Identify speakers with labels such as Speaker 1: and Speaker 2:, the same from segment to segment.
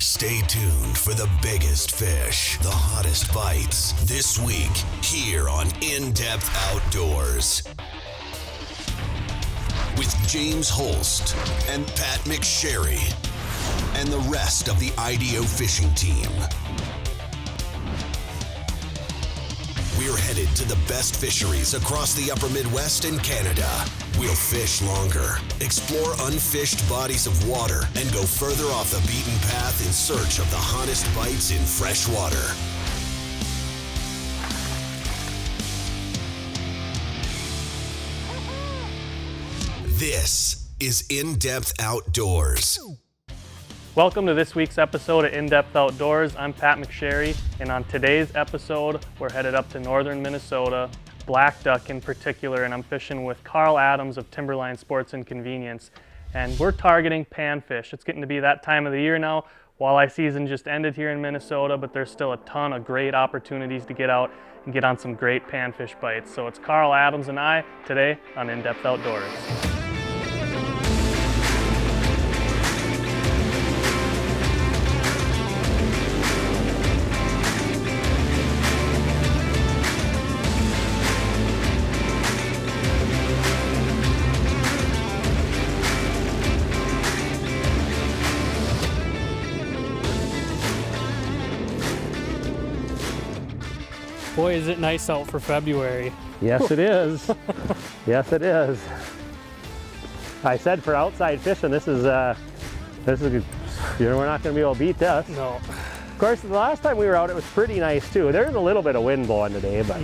Speaker 1: Stay tuned for the biggest fish, the hottest bites, this week here on In-Depth Outdoors. With James Holst and Pat McSharry and the rest of the IDO fishing team. We're headed to the best fisheries across the upper Midwest and Canada. We'll fish longer, explore unfished bodies of water, and go further off the beaten path in search of the hottest bites in fresh water. This is In-Depth Outdoors.
Speaker 2: Welcome to this week's episode of In-Depth Outdoors. I'm Pat McSharry, and on today's episode, we're headed up to northern Minnesota, Blackduck in particular, and I'm fishing with Carl Adams of Timberline Sports and Convenience, and we're targeting panfish. It's getting to be that time of the year now. Walleye season just ended here in Minnesota, but there's still a ton of great opportunities to get out and get on some great panfish bites. So it's Carl Adams and I today on In-Depth Outdoors. Boy, is it nice out for February.
Speaker 3: Yes, it is. Yes, it is. I said for outside fishing, this is good. We're not going to be able to beat this.
Speaker 2: No.
Speaker 3: Of course, the last time we were out, it was pretty nice too. There's a little bit of wind blowing today, but.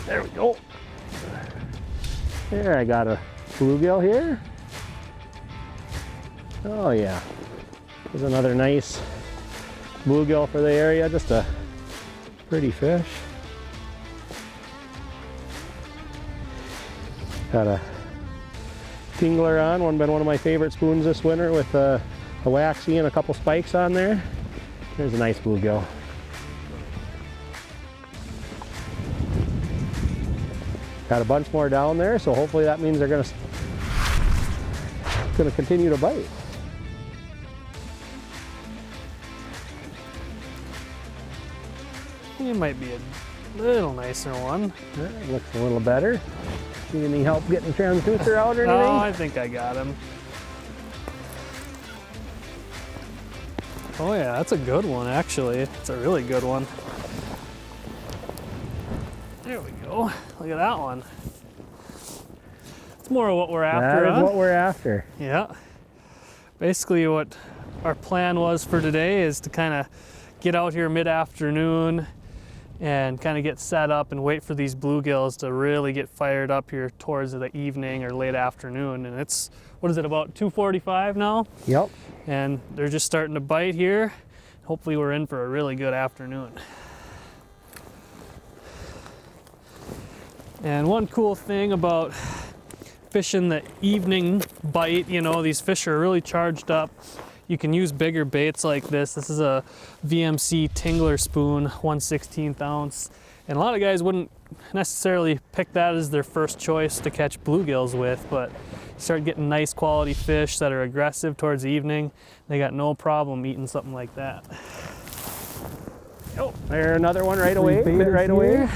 Speaker 3: There we go. There, I got a bluegill here. Oh yeah. There's another nice bluegill for the area. Just a pretty fish. Got a tingler on. Been one of my favorite spoons this winter with a waxy and a couple spikes on there. There's a nice bluegill. Got a bunch more down there, so hopefully that means they're gonna continue to bite.
Speaker 2: It might be a little nicer one.
Speaker 3: That looks a little better. Need any help getting the transducer out or anything?
Speaker 2: Oh, I think I got him. Oh yeah, that's a good one actually. It's a really good one. There we go. Look at that one. It's more of what we're after.
Speaker 3: That is what we're after.
Speaker 2: Yeah. Basically what our plan was for today is to kind of get out here mid-afternoon and kind of get set up and wait for these bluegills to really get fired up here towards the evening or late afternoon. And it's, what is it, about 2:45 now?
Speaker 3: Yep.
Speaker 2: And they're just starting to bite here. Hopefully we're in for a really good afternoon. And one cool thing about fishing the evening bite, you know, these fish are really charged up. You can use bigger baits like this. This is a VMC Tingler spoon, 1/16 ounce. And a lot of guys wouldn't necessarily pick that as their first choice to catch bluegills with, but you start getting nice quality fish that are aggressive towards the evening. They got no problem eating something like that.
Speaker 3: Oh, there, another one right away, bit right away.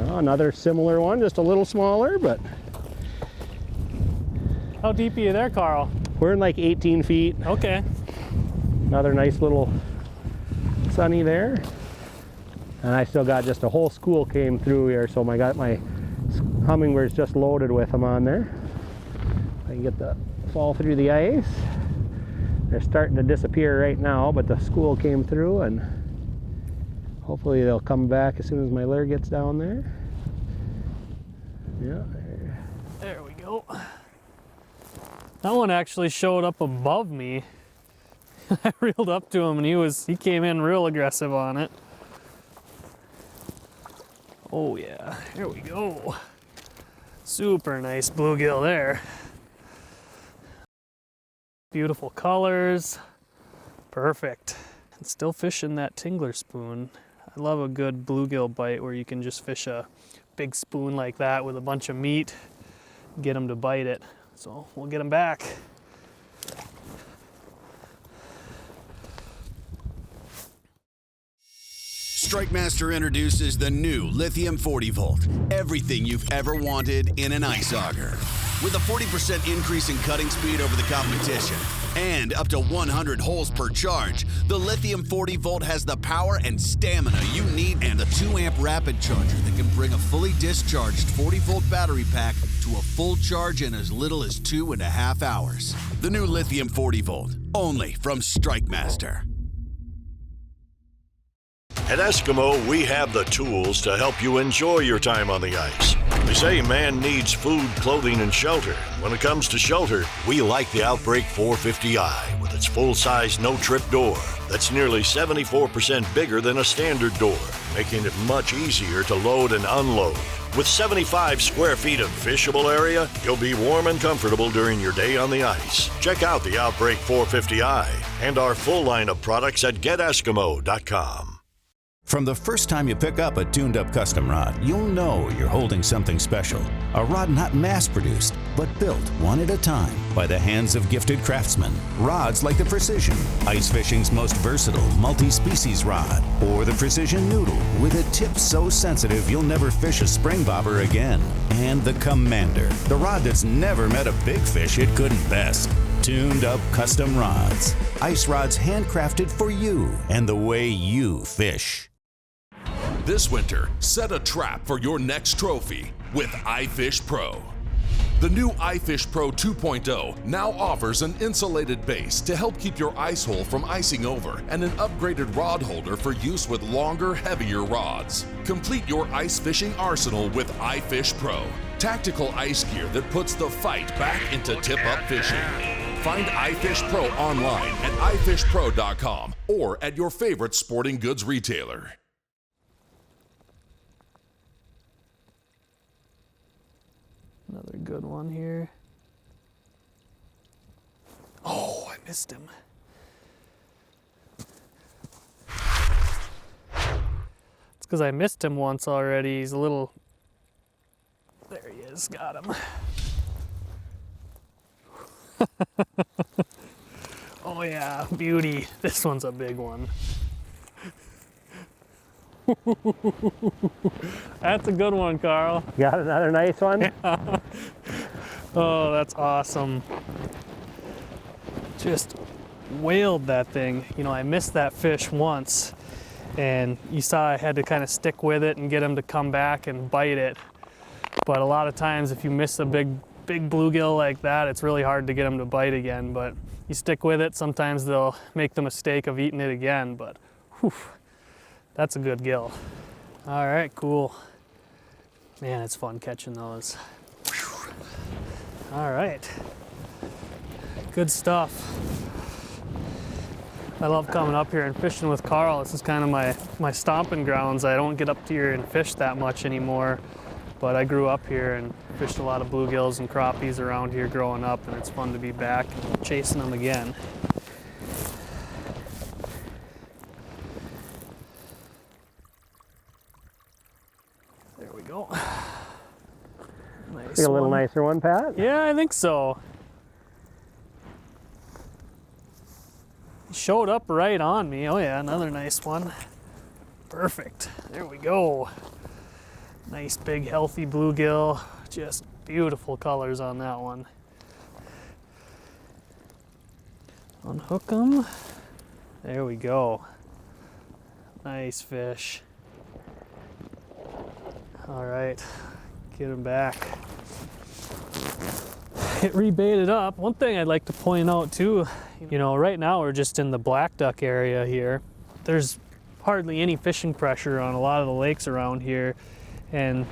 Speaker 3: Oh, another similar one, just a little smaller, but.
Speaker 2: How deep are you there, Carl?
Speaker 3: We're in like 18 feet.
Speaker 2: Okay.
Speaker 3: Another nice little sunny there. And I still got just a whole school came through here, so I got my Humminbirds just loaded with them on there. I can get the fall through the ice. They're starting to disappear right now, but the school came through and hopefully they'll come back as soon as my lure gets down there. Yeah.
Speaker 2: There we go. That one actually showed up above me. I reeled up to him and he came in real aggressive on it. Oh yeah, here we go. Super nice bluegill there. Beautiful colors. Perfect. And still fishing that tingler spoon. I love a good bluegill bite where you can just fish a big spoon like that with a bunch of meat, get them to bite it. So we'll get them back.
Speaker 1: StrikeMaster introduces the new Lithium 40 volt. Everything you've ever wanted in an ice auger. With a 40% increase in cutting speed over the competition and up to 100 holes per charge, the Lithium 40 volt has the power and stamina you need and a 2-amp rapid charger that can bring a fully discharged 40 volt battery pack to a full charge in as little as 2.5 hours. The new Lithium 40 volt, only from StrikeMaster.
Speaker 4: At Eskimo, we have the tools to help you enjoy your time on the ice. They say man needs food, clothing, and shelter. When it comes to shelter, we like the Outbreak 450i with its full-size no-trip door that's nearly 74% bigger than a standard door, making it much easier to load and unload. With 75 square feet of fishable area, you'll be warm and comfortable during your day on the ice. Check out the Outbreak 450i and our full line of products at geteskimo.com.
Speaker 5: From the first time you pick up a tuned-up custom rod, you'll know you're holding something special. A rod not mass-produced, but built one at a time by the hands of gifted craftsmen. Rods like the Precision, ice fishing's most versatile multi-species rod, or the Precision Noodle with a tip so sensitive you'll never fish a spring bobber again. And the Commander, the rod that's never met a big fish it couldn't best. Tuned-up custom rods. Ice rods handcrafted for you and the way you fish.
Speaker 6: This winter, set a trap for your next trophy with iFish Pro. The new iFish Pro 2.0 now offers an insulated base to help keep your ice hole from icing over and an upgraded rod holder for use with longer, heavier rods. Complete your ice fishing arsenal with iFish Pro, tactical ice gear that puts the fight back into tip-up fishing. Find iFish Pro online at ifishpro.com or at your favorite sporting goods retailer.
Speaker 2: Another good one here. Oh, I missed him. It's because I missed him once already. He's a little... There he is, got him. Oh yeah, beauty. This one's a big one. That's a good one, Carl.
Speaker 3: Got another nice one?
Speaker 2: Yeah. Oh, that's awesome. Just whaled that thing. You know, I missed that fish once, and you saw I had to kind of stick with it and get him to come back and bite it. But a lot of times if you miss a big bluegill like that, it's really hard to get them to bite again. But you stick with it, sometimes they'll make the mistake of eating it again. But whew, that's a good gill. All right, cool. Man, it's fun catching those. Whew. All right, good stuff. I love coming up here and fishing with Carl. This is kind of my stomping grounds. I don't get up here and fish that much anymore, but I grew up here and fished a lot of bluegills and crappies around here growing up, and it's fun to be back and chasing them again. There we go. Nice.
Speaker 3: See a little nicer one, Pat?
Speaker 2: Yeah, I think so. He showed up right on me. Oh yeah, another nice one. Perfect. There we go. Nice big healthy bluegill. Just beautiful colors on that one. Unhook them. There we go. Nice fish. All right, get him back. It rebaited up. One thing I'd like to point out too, you know, right now we're just in the Blackduck area here. There's hardly any fishing pressure on a lot of the lakes around here. And,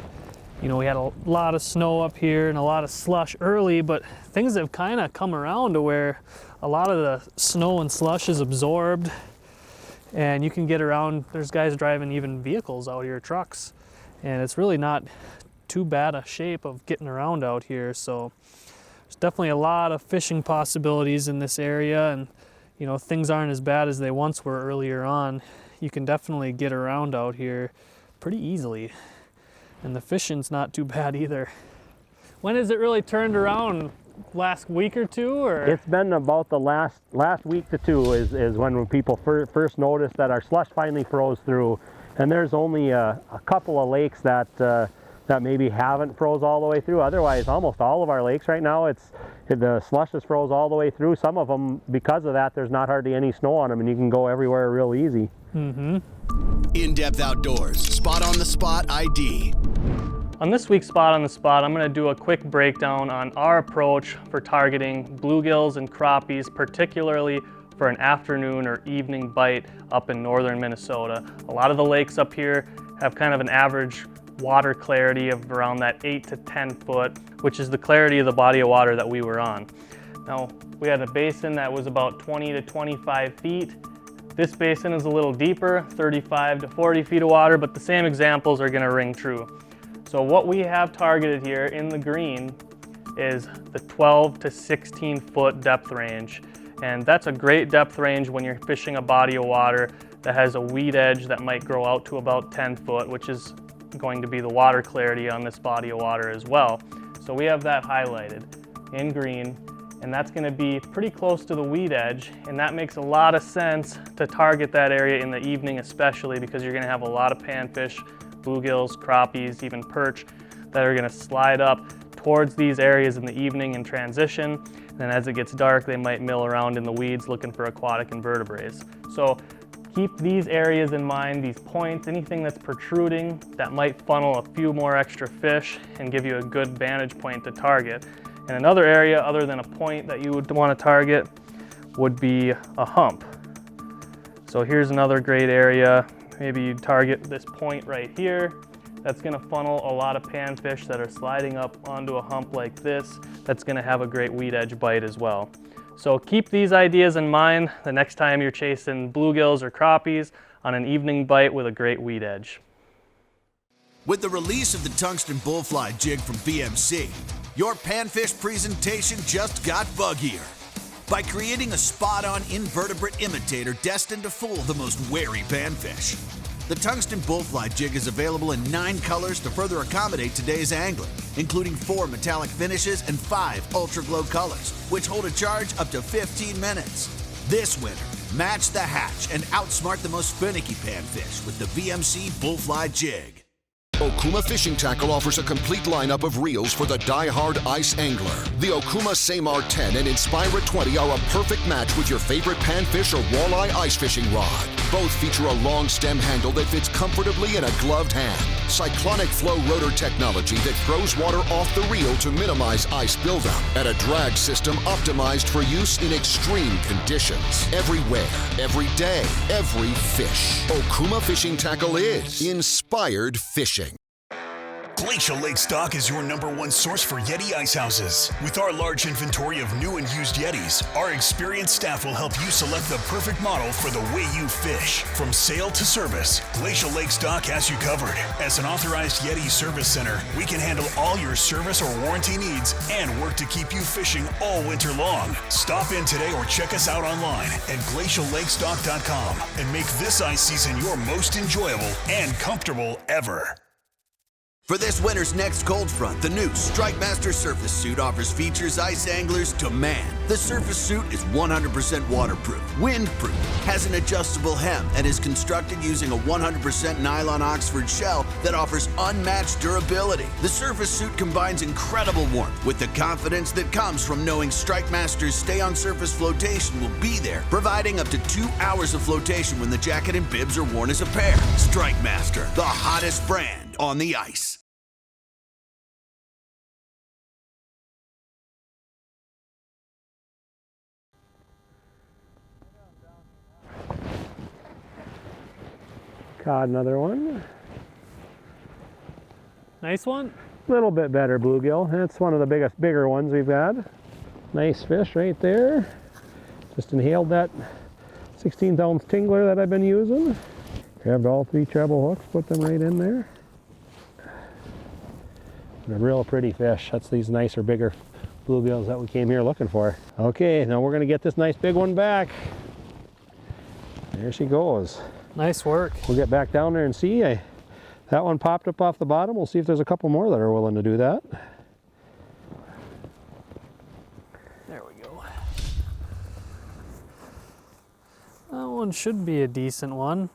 Speaker 2: you know, we had a lot of snow up here and a lot of slush early, but things have kind of come around to where a lot of the snow and slush is absorbed and you can get around. There's guys driving even vehicles out here, trucks, and it's really not too bad a shape of getting around out here. So there's definitely a lot of fishing possibilities in this area, and you know, things aren't as bad as they once were earlier on. You can definitely get around out here pretty easily, and the fishing's not too bad either. When has it really turned around? Last week or two, or?
Speaker 3: It's been about the last week to two is when people first noticed that our slush finally froze through, and there's only a couple of lakes that maybe haven't froze all the way through. Otherwise, almost all of our lakes right now, the slush has froze all the way through. Some of them, because of that, there's not hardly any snow on them, and you can go everywhere real easy.
Speaker 1: In-Depth Outdoors, Spot on the Spot ID.
Speaker 2: On this week's Spot on the Spot, I'm going to do a quick breakdown on our approach for targeting bluegills and crappies, particularly for an afternoon or evening bite up in northern Minnesota. A lot of the lakes up here have kind of an average water clarity of around that 8 to 10 foot, which is the clarity of the body of water that we were on. Now, we had a basin that was about 20 to 25 feet. This basin is a little deeper, 35 to 40 feet of water, but the same examples are going to ring true. So what we have targeted here in the green is the 12 to 16 foot depth range. And that's a great depth range when you're fishing a body of water that has a weed edge that might grow out to about 10 foot, which is going to be the water clarity on this body of water as well. So we have that highlighted in green, and that's going to be pretty close to the weed edge, and that makes a lot of sense to target that area in the evening, especially because you're going to have a lot of panfish, bluegills, crappies, even perch that are going to slide up towards these areas in the evening in transition. And then as it gets dark, they might mill around in the weeds looking for aquatic invertebrates. So keep these areas in mind, these points, anything that's protruding that might funnel a few more extra fish and give you a good vantage point to target. And another area other than a point that you would want to target would be a hump. So here's another great area. Maybe you target this point right here. That's going to funnel a lot of panfish that are sliding up onto a hump like this. That's going to have a great weed edge bite as well. So keep these ideas in mind the next time you're chasing bluegills or crappies on an evening bite with a great weed edge.
Speaker 1: With the release of the tungsten bullfly jig from BMC, your panfish presentation just got buggier. By creating a spot-on invertebrate imitator destined to fool the most wary panfish. The tungsten bullfly jig is available in 9 colors to further accommodate today's angling, including 4 metallic finishes and 5 ultra glow colors, which hold a charge up to 15 minutes. This winter, match the hatch and outsmart the most finicky panfish with the BMC bullfly jig. Okuma Fishing Tackle offers a complete lineup of reels for the die-hard ice angler. The Okuma Samar 10 and Inspira 20 are a perfect match with your favorite panfish or walleye ice fishing rod. Both feature a long stem handle that fits comfortably in a gloved hand. Cyclonic flow rotor technology that throws water off the reel to minimize ice buildup. And a drag system optimized for use in extreme conditions. Everywhere, every day, every fish. Okuma Fishing Tackle is inspired fishing.
Speaker 7: Glacial Lake Stock is your #1 source for Yeti ice houses. With our large inventory of new and used Yetis, our experienced staff will help you select the perfect model for the way you fish. From sale to service, Glacial Lake Stock has you covered. As an authorized Yeti service center, we can handle all your service or warranty needs and work to keep you fishing all winter long. Stop in today or check us out online at glaciallakestock.com and make this ice season your most enjoyable and comfortable ever.
Speaker 1: For this winter's next cold front, the new Strike Master Surface Suit offers features ice anglers demand. The Surface Suit is 100% waterproof, windproof, has an adjustable hem, and is constructed using a 100% nylon Oxford shell that offers unmatched durability. The Surface Suit combines incredible warmth with the confidence that comes from knowing Strike Master's stay-on-surface flotation will be there, providing up to 2 hours of flotation when the jacket and bibs are worn as a pair. Strike Master, the hottest brand on the ice.
Speaker 3: Caught another one.
Speaker 2: Nice one.
Speaker 3: A little bit better bluegill. That's one of the bigger ones we've had. Nice fish right there. Just inhaled that 16th ounce tingler that I've been using. Grabbed all 3 treble hooks, put them right in there. And a real pretty fish. That's these nicer, bigger bluegills that we came here looking for. Okay, now we're gonna get this nice big one back. There she goes.
Speaker 2: Nice work.
Speaker 3: We'll get back down there and see. That one popped up off the bottom. We'll see if there's a couple more that are willing to do that.
Speaker 2: There we go. That one should be a decent one.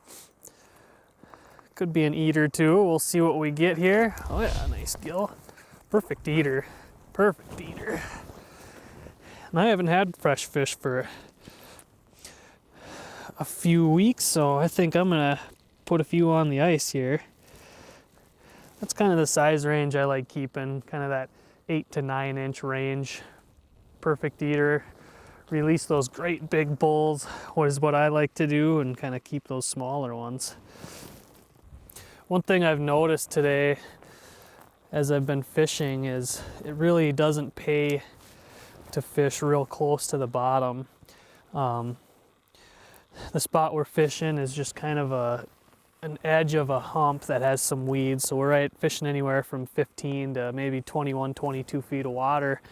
Speaker 2: Could be an eater too. We'll see what we get here. Oh yeah, nice gill. Perfect eater. Perfect eater. And I haven't had fresh fish for a few weeks, so I think I'm gonna put a few on the ice here. That's kind of the size range I like keeping, kind of that 8 to 9 inch range. Perfect eater. Release those great big bulls, is what I like to do, and kind of keep those smaller ones. One thing I've noticed today as I've been fishing is it really doesn't pay to fish real close to the bottom. The spot we're fishing is just kind of an edge of a hump that has some weeds, so we're fishing anywhere from 15 to maybe 21, 22 feet of water.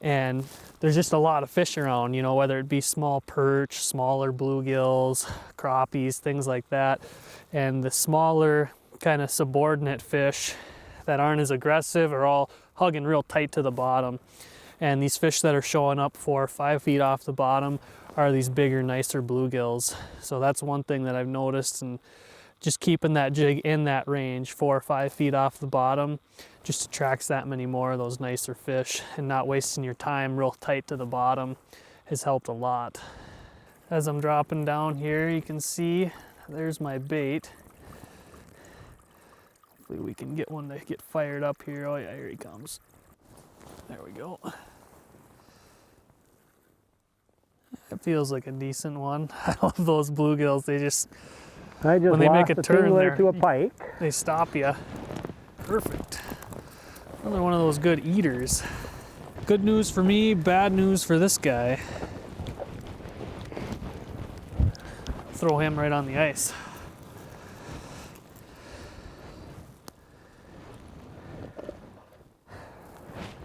Speaker 2: And there's just a lot of fish around, you know, whether it be small perch, smaller bluegills, crappies, things like that. And the smaller kind of subordinate fish that aren't as aggressive are all hugging real tight to the bottom. And these fish that are showing up 4 or 5 feet off the bottom are these bigger, nicer bluegills. So that's one thing that I've noticed, and just keeping that jig in that range, 4 or 5 feet off the bottom, just attracts that many more of those nicer fish, and not wasting your time real tight to the bottom has helped a lot. As I'm dropping down here, you can see there's my bait. Hopefully we can get one to get fired up here. Oh yeah, here he comes. There we go. That feels like a decent one. I love those bluegills.
Speaker 3: I just
Speaker 2: when they make
Speaker 3: lost
Speaker 2: a
Speaker 3: a
Speaker 2: turn
Speaker 3: tingler
Speaker 2: there,
Speaker 3: to a pike.
Speaker 2: they stop you. Perfect. Another one of those good eaters. Good news for me, bad news for this guy. Throw him right on the ice.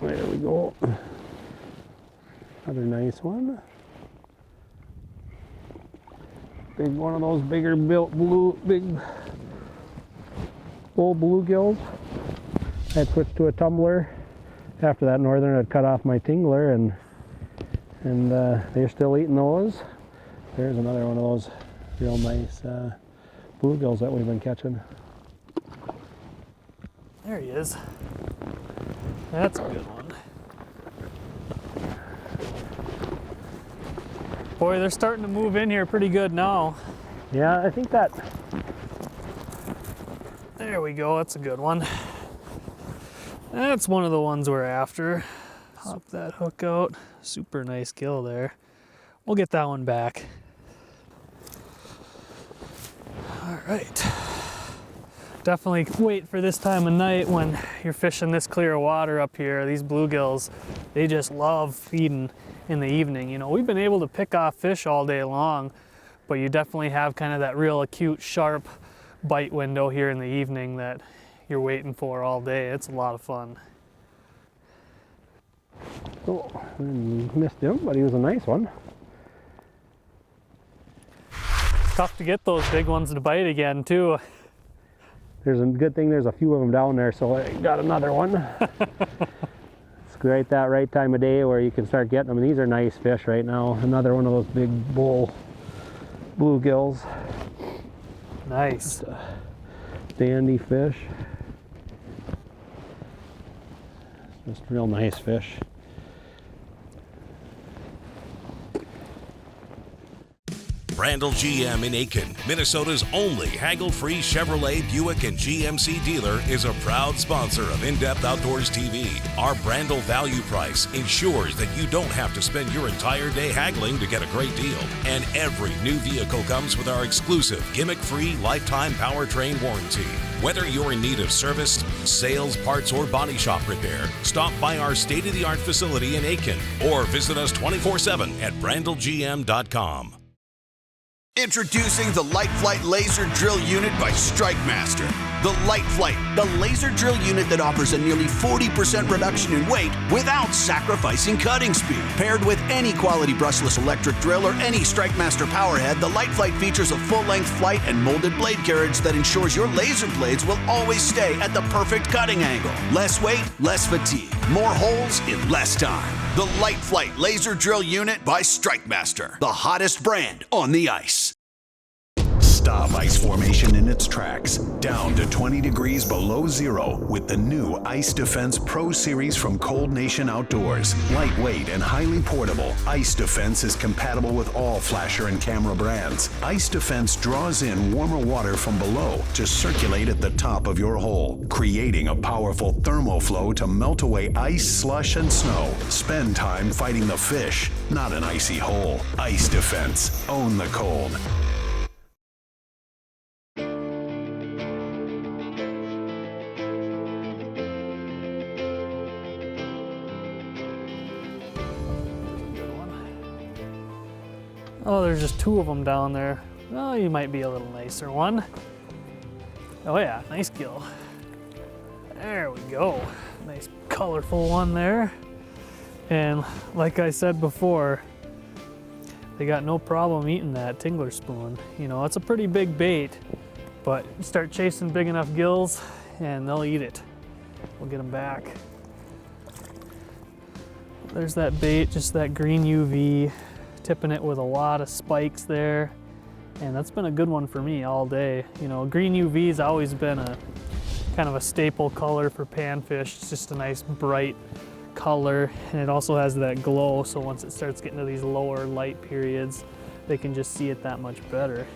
Speaker 3: There we go. Another nice one. Big one of those bigger built big bull bluegills. I switched to a tumbler after that northern had cut off my tingler, and they're still eating those. There's another one of those real nice bluegills that we've been catching.
Speaker 2: There he is. That's a good one. Boy, they're starting to move in here pretty good now.
Speaker 3: Yeah, I think that.
Speaker 2: There we go, that's a good one. That's one of the ones we're after. Pop that hook out. Super nice gill there. We'll get that one back. All right. Definitely wait for this time of night when you're fishing this clear of water up here. These bluegills, they just love feeding in the evening. You know, we've been able to pick off fish all day long, but you definitely have kind of that real acute, sharp bite window here in the evening that you're waiting for all day. It's a lot of fun.
Speaker 3: Oh, I missed him, but he was a nice one.
Speaker 2: It's tough to get those big ones to bite again too.
Speaker 3: There's a good thing there's a few of them down there, so I got another one. It's right that right time of day where you can start getting them. And these are nice fish right now. Another one of those big bull bluegills.
Speaker 2: Nice.
Speaker 3: Dandy fish. Just real nice fish.
Speaker 1: Brandel GM in Aiken, Minnesota's only haggle-free Chevrolet, Buick, and GMC dealer, is a proud sponsor of In-Depth Outdoors TV. Our Brandel value price ensures that you don't have to spend your entire day haggling to get a great deal. And every new vehicle comes with our exclusive gimmick-free lifetime powertrain warranty. Whether you're in need of service, sales, parts, or body shop repair, stop by our state-of-the-art facility in Aiken or visit us 24/7 at brandelgm.com.
Speaker 8: Introducing the Light Flight Laser Drill Unit by StrikeMaster. The Light Flight, the laser drill unit that offers a nearly 40% reduction in weight without sacrificing cutting speed. Paired with any quality brushless electric drill or any StrikeMaster powerhead, the Light Flight features a full-length flight and molded blade carriage that ensures your laser blades will always stay at the perfect cutting angle. Less weight, less fatigue, more holes in less time. The Light Flight laser drill unit by StrikeMaster, the hottest brand on the ice.
Speaker 7: Stop ice formation in its tracks, down to 20 degrees below zero with the new Ice Defense Pro Series from Cold Nation Outdoors. Lightweight and highly portable, Ice Defense is compatible with all flasher and camera brands. Ice Defense draws in warmer water from below to circulate at the top of your hole, creating a powerful thermoflow to melt away ice, slush, and snow. Spend time fighting the fish, not an icy hole. Ice Defense. Own the cold.
Speaker 2: Oh, there's just 2 of them down there. Oh, you might be a little nicer one. Oh yeah, nice gill. There we go. Nice colorful one there. And like I said before, they got no problem eating that tingler spoon. You know, it's a pretty big bait, but you start chasing big enough gills and they'll eat it. We'll get them back. There's that bait, just that green UV. Tipping it with a lot of spikes there, and that's been a good one for me all day. You know, green UV's always been a kind of a staple color for panfish. It's just a nice bright color, and it also has that glow, so once it starts getting to these lower light periods, they can just see it that much better.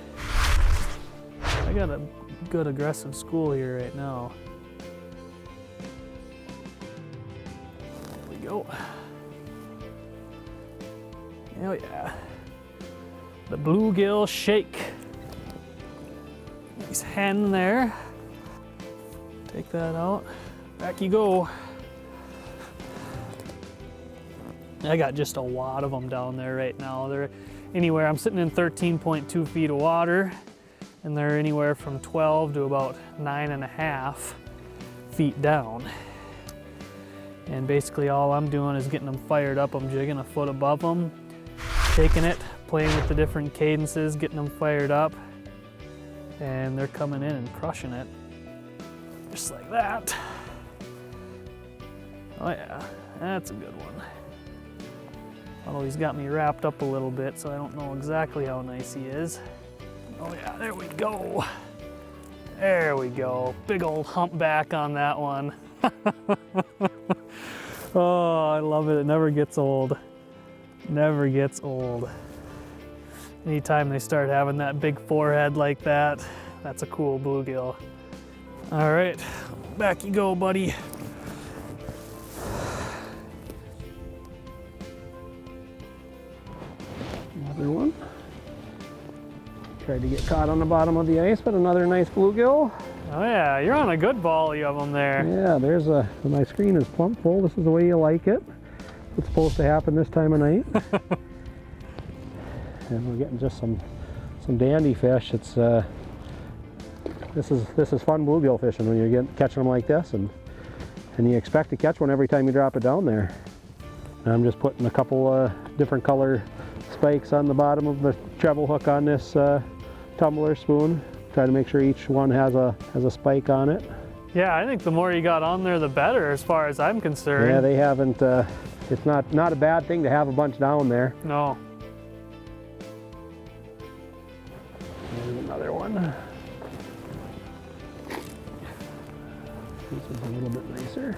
Speaker 2: I got a good aggressive school here right now. There we go. Oh yeah, the bluegill shake. Nice hen there. Take that out. Back you go. I got just a lot of them down there right now. They're anywhere, I'm sitting in 13.2 feet of water, and they're anywhere from 12 to about 9.5 feet down. And basically all I'm doing is getting them fired up. I'm jigging a foot above them, taking it, playing with the different cadences, getting them fired up, and they're coming in and crushing it. Just like that. Oh yeah, that's a good one. Although he's got me wrapped up a little bit, so I don't know exactly how nice he is. Oh yeah, there we go. There we go. Big old humpback on that one. Oh, I love it. It never gets old. Never gets old. Anytime they start having that big forehead like that, that's a cool bluegill. All right, back you go, buddy.
Speaker 3: Another one. Tried to get caught on the bottom of the ice, but another nice bluegill.
Speaker 2: Oh yeah, you're on a good volley of them there.
Speaker 3: Yeah, there's my screen is plump full. This is the way you like it. It's supposed to happen this time of night. And we're getting just some dandy fish. It's this is fun bluegill fishing when you're catching them like this, and you expect to catch one every time you drop it down there. And I'm just putting a couple different color spikes on the bottom of the treble hook on this tumbler spoon. Try to make sure each one has a spike on it.
Speaker 2: Yeah, I think the more you got on there, the better, as far as I'm concerned.
Speaker 3: Yeah, they haven't. It's not a bad thing to have a bunch down there.
Speaker 2: No.
Speaker 3: There's another one. This is a little bit nicer.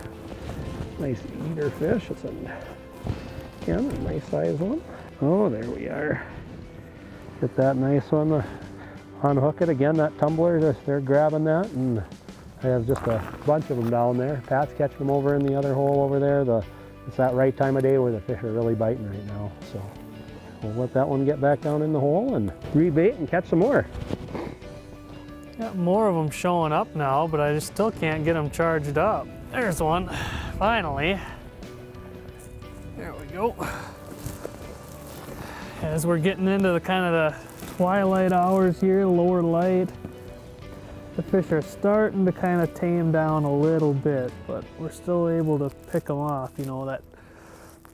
Speaker 3: Nice eater fish. It's a nice size one. Oh, there we are. Get that nice one. Unhook it again. That tumbler, they're grabbing that, and I have just a bunch of them down there. Pat's catching them over in the other hole over there. It's that right time of day where the fish are really biting right now. So we'll let that one get back down in the hole and rebait and catch some more.
Speaker 2: Got more of them showing up now, but I just still can't get them charged up. There's one, finally. There we go. As we're getting into the kind of the twilight hours here, lower light,
Speaker 9: The fish are starting to kind of tame down a little bit, but we're still able to pick them off. You know, that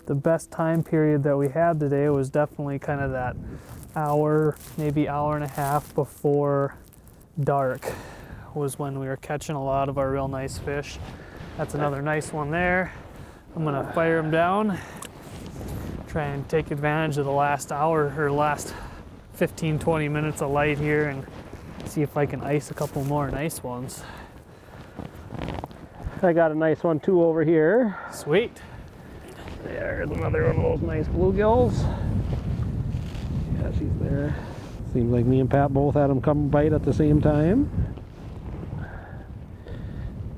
Speaker 9: the best time period that we had today was definitely kind of that hour, maybe hour and a half before dark was when we were catching a lot of our real nice fish. That's another nice one there. I'm gonna fire them down, try and take advantage of the last hour or last 15-20 minutes of light here and see if I can ice a couple more nice ones.
Speaker 3: I got a nice one too over here.
Speaker 9: Sweet.
Speaker 3: There's another one of those nice bluegills. Yeah, she's there. Seems like me and Pat both had them come bite at the same time.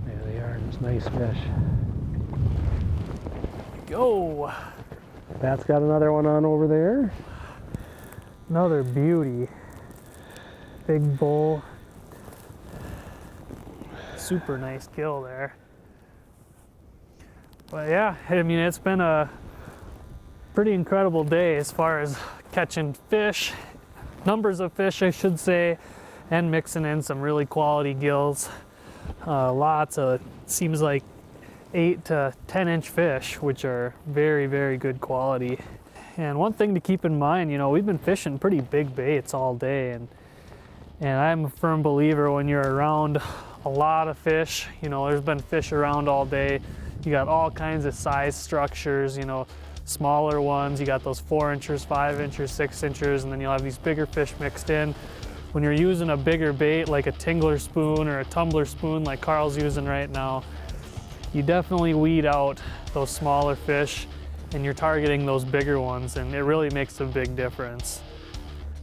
Speaker 3: There they are, just nice fish.
Speaker 9: Go.
Speaker 3: Pat's got another one on over there.
Speaker 9: Another beauty. Big bull. Super nice gill there. But yeah, I mean, it's been a pretty incredible day as far as catching fish, numbers of fish I should say, and mixing in some really quality gills. Lots of, seems like 8 to 10 inch fish, which are very, very good quality. And one thing to keep in mind, you know, we've been fishing pretty big baits all day, and I'm a firm believer when you're around a lot of fish, you know, there's been fish around all day. You got all kinds of size structures, you know, smaller ones, you got those 4 inchers, 5 inchers, 6 inchers, and then you'll have these bigger fish mixed in. When you're using a bigger bait like a tingler spoon or a tumbler spoon like Carl's using right now, you definitely weed out those smaller fish and you're targeting those bigger ones, and it really makes a big difference.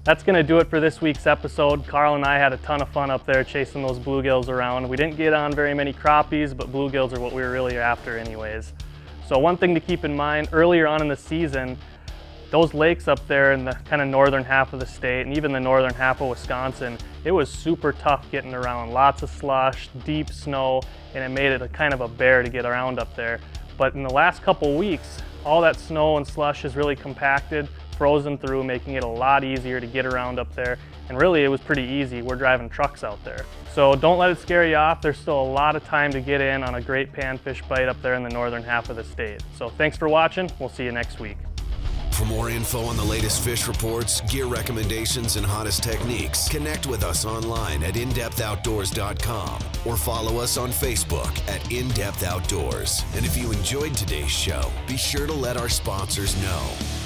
Speaker 2: That's going to do it for this week's episode. Carl and I had a ton of fun up there chasing those bluegills around. We didn't get on very many crappies, but bluegills are what we were really after anyways. So one thing to keep in mind, earlier on in the season, those lakes up there in the kind of northern half of the state and even the northern half of Wisconsin, it was super tough getting around. Lots of slush, deep snow, and it made it a kind of a bear to get around up there. But in the last couple weeks, all that snow and slush is really compacted, frozen through, making it a lot easier to get around up there. And really it was pretty easy. We're driving trucks out there. So don't let it scare you off. There's still a lot of time to get in on a great panfish bite up there in the northern half of the state. So thanks for watching. We'll see you next week.
Speaker 1: For more info on the latest fish reports, gear recommendations, and hottest techniques, connect with us online at indepthoutdoors.com or follow us on Facebook at In Depth Outdoors. And if you enjoyed today's show, be sure to let our sponsors know.